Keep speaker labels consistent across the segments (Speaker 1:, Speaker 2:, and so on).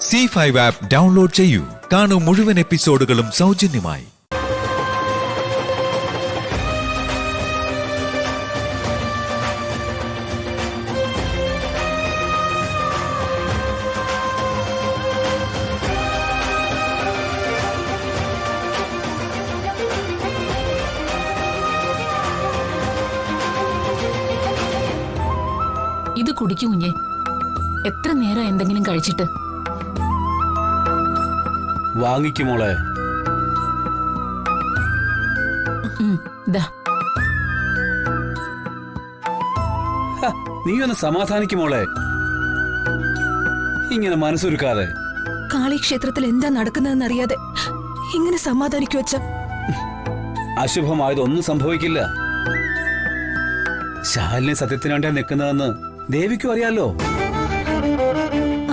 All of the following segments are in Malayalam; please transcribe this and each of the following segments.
Speaker 1: C5 ആപ്പ് ഡൗൺലോഡ് ചെയ്യൂ. കാണൂ മുഴുവൻ എപ്പിസോഡുകളും സൗജന്യമായി.
Speaker 2: ഇത് കുടിക്കൂ കുഞ്ഞേ. എത്ര നേരം എന്തെങ്കിലും കഴിച്ചിട്ട്?
Speaker 3: വാങ്ങിക്കുമോളെ. നീ ഒന്ന് സമാധാനിക്കുമോളെ. ഇങ്ങനെ മനസ്സൊരുക്കാതെ.
Speaker 4: കാളിക്ഷേത്രത്തിൽ എന്താ നടക്കുന്നതെന്ന് അറിയാതെ ഇങ്ങനെ സമാധാനിക്കു വെച്ച.
Speaker 3: അശുഭമായതൊന്നും സംഭവിക്കില്ല. ശാലിനി സത്യത്തിന് വേണ്ടിയാ നിൽക്കുന്നതെന്ന് ദേവിക്കും അറിയാലോ.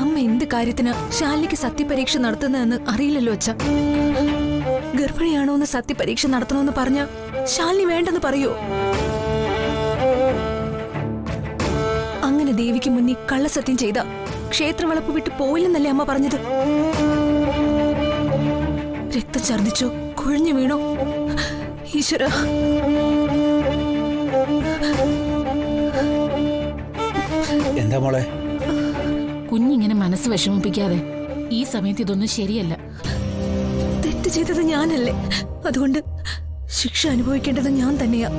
Speaker 4: അമ്മ എന്ത് കാര്യത്തിന് ശാലിനിക്ക് സത്യപരീക്ഷ നടത്തുന്നതെന്ന് അറിയില്ലല്ലോ അച്ഛ. ഗർഭിണിയാണോ എന്ന് സത്യപരീക്ഷ നടത്തണമെന്ന് പറഞ്ഞ ശാലിനി വേണ്ടെന്ന് പറയൂ? അങ്ങനെ ദേവിക്ക് മുന്നിൽ കള്ളസത്യം ചെയ്ത ക്ഷേത്രവളപ്പ് വിട്ട് പോയില്ലെന്നല്ലേ അമ്മ പറഞ്ഞത്? രക്തം ഛർദിച്ചോ, കുഴഞ്ഞു വീണോ? ഈശ്വര,
Speaker 3: എന്താ മോളെ?
Speaker 2: കുഞ്ഞിങ്ങനെ മനസ്സ് വിഷമിപ്പിക്കാതെ. ഈ സമയത്ത് ഇതൊന്നും ശരിയല്ല.
Speaker 4: തെറ്റ് ചെയ്തത് ഞാനല്ലേ, അതുകൊണ്ട് ശിക്ഷ അനുഭവിക്കേണ്ടത് ഞാൻ തന്നെയാ.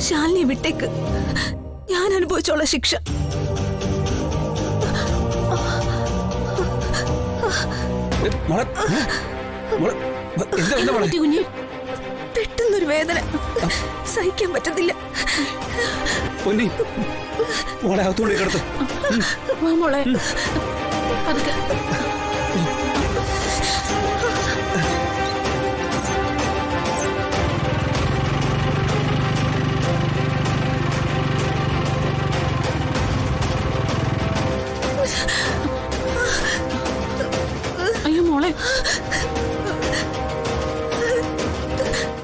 Speaker 4: ശാലിനി വിട്ടേക്ക്, ഞാൻ അനുഭവിച്ചോളാം ശിക്ഷ.
Speaker 2: കുഞ്ഞ്,
Speaker 4: പെട്ടെന്നൊരു വേദന സഹിക്കാൻ പറ്റത്തില്ല.
Speaker 3: മോളെ അകത്തോണ്ട് കിടത്ത്.
Speaker 2: മോളെ അതൊക്കെ അയ്യോ മോളെ.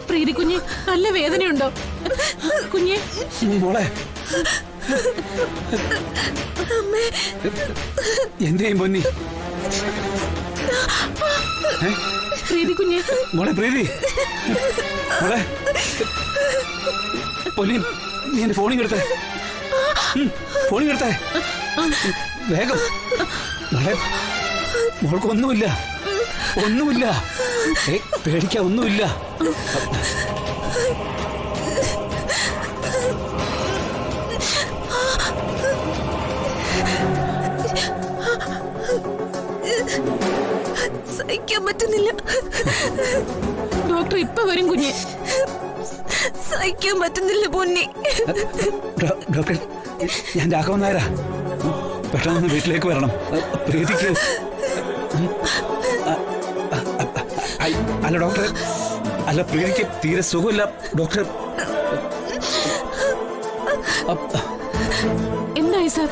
Speaker 2: പ്രീതി കുഞ്ഞ്, നല്ല വേദനയുണ്ടോ കുഞ്ഞെ?
Speaker 3: മോളെ എന്റെയും പൊന്നി.
Speaker 2: പ്രീതി കുഞ്ഞെ.
Speaker 3: മോളെ പ്രീതി, മോളെ പൊന്നി, നീ എന്റെ ഫോണിൽ എടുത്തേ. ഫോണിൽ എടുത്തേ വേഗം. മോളെ, മോൾക്കൊന്നുമില്ല, ഒന്നുമില്ല. പേടിക്കാൻ ഒന്നുമില്ല.
Speaker 4: സഹിക്കാൻ പറ്റുന്നില്ല.
Speaker 2: ഡോക്ടർ ഇപ്പൊ വരും കുഞ്ഞെ.
Speaker 4: സഹിക്കാൻ പറ്റുന്നില്ല പൊന്നി.
Speaker 3: ഡോക്ടർ, ഞാൻ രാഘവൻ നായരാ. പെട്ടെന്ന് വീട്ടിലേക്ക് വരണം. പ്രീതിക്ക് അല്ല ഡോക്ടർ, അല്ല പ്രീതിക്ക് തീരെ സുഖമില്ല ഡോക്ടർ.
Speaker 2: എന്തായി സാർ?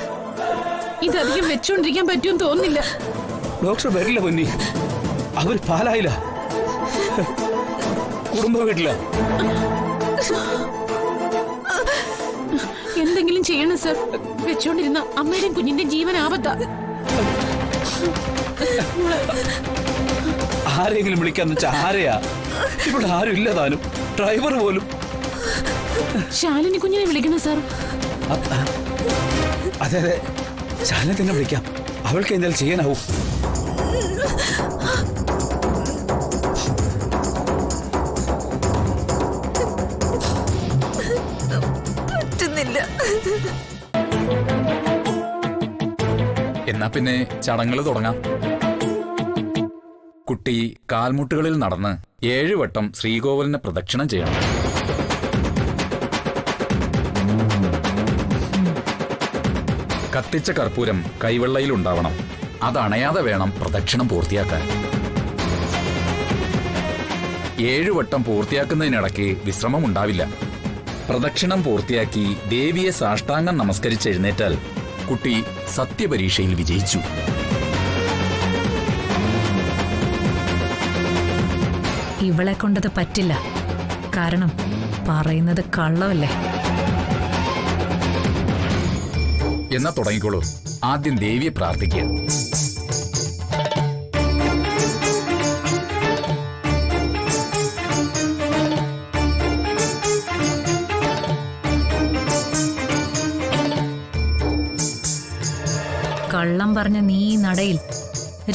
Speaker 2: ഇതധികം വെച്ചോണ്ടിരിക്കാൻ പറ്റുമെന്ന് തോന്നുന്നില്ല.
Speaker 3: ഡോക്ടർ വരില്ല പൊന്നി. അവർ പാലായില്ല, കുടുംബ വീട്ടില.
Speaker 2: എന്തെങ്കിലും ചെയ്യണം സാർ. വെച്ചോണ്ടിരുന്ന അമ്മയുടെയും കുഞ്ഞിന്റെയും ജീവൻ ആപത്താ.
Speaker 3: ആരെങ്കിലും വിളിക്കാന്ന് വെച്ചാ ആരെയാ? ഇവിടെ ആരും ഇല്ല താനും, ഡ്രൈവർ പോലും.
Speaker 2: ശാലിനി കുഞ്ഞിനെ വിളിക്കണം സാർ.
Speaker 3: അതെ അതെ, ശാലിനെ തന്നെ വിളിക്കാം. അവൾക്ക് എന്തായാലും ചെയ്യാനാവും.
Speaker 4: പറ്റുന്നില്ല.
Speaker 5: എന്നാ പിന്നെ ചടങ്ങുകൾ തുടങ്ങാം. കുട്ടി കാൽമുട്ടുകളിൽ നടന്ന് 7 വട്ടം ശ്രീകോവിലിനെ പ്രദക്ഷിണം ചെയ്യണം. കത്തിച്ച കർപ്പൂരം കൈവെള്ളയിൽ ഉണ്ടാവണം. അതണയാതെ വേണം പ്രദക്ഷിണം പൂർത്തിയാക്കാൻ. 7 വട്ടം പൂർത്തിയാക്കുന്നതിനിടയ്ക്ക് വിശ്രമം ഉണ്ടാവില്ല. പ്രദക്ഷിണം പൂർത്തിയാക്കി ദേവിയെ സാഷ്ടാംഗം നമസ്കരിച്ചെഴുന്നേറ്റാൽ കുട്ടി സത്യപരീക്ഷയിൽ വിജയിച്ചു.
Speaker 6: ഇവളെ കൊണ്ടത് പറ്റില്ല. കാരണം പറയുന്നത് കള്ളമല്ലേ.
Speaker 5: എന്നാ തുടങ്ങിക്കോളൂ. ആദ്യം ദേവിയെ പ്രാർത്ഥിക്കുക.
Speaker 6: കള്ളം പറഞ്ഞ നീ ഈ നടയിൽ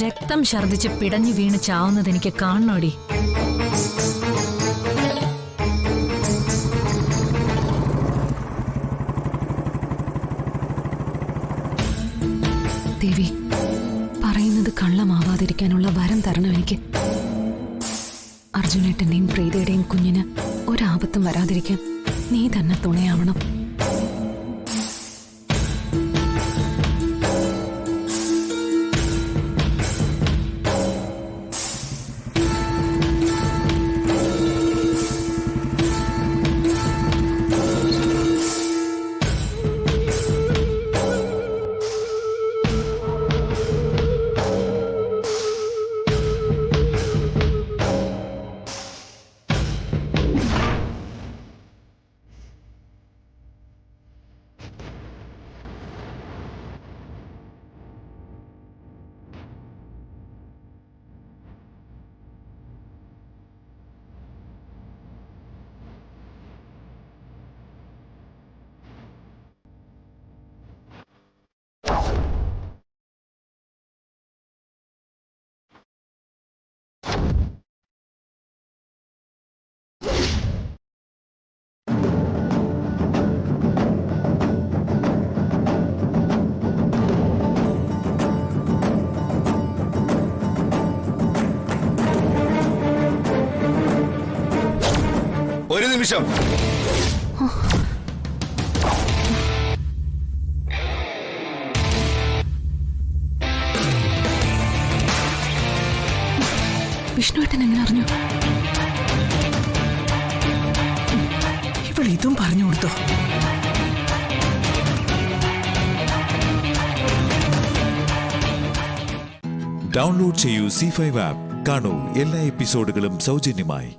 Speaker 6: രക്തം ഛർദിച്ച് പിടഞ്ഞു വീണ് ചാവുന്നത് എനിക്ക് കാണണോടി.
Speaker 4: ദേവി, പറയുന്നത് കള്ളമാവാതിരിക്കാനുള്ള വരം തരണം എനിക്ക്. അർജുനേട്ടന്റെയും പ്രീതയുടെയും കുഞ്ഞിന് ഒരാപത്തും വരാതിരിക്കാൻ നീ തന്നെ തുണയാവണം.
Speaker 7: ഒരു നിമിഷം.
Speaker 4: വിഷ്ണുവേട്ടൻ എങ്ങനെ അറിഞ്ഞു?
Speaker 8: ഇവൾ ഇതും പറഞ്ഞു കൊടുത്തോ?
Speaker 1: ഡൗൺലോഡ് ചെയ്യൂ C5 ആപ്പ്. കാണൂ എല്ലാ എപ്പിസോഡുകളും സൗജന്യമായി.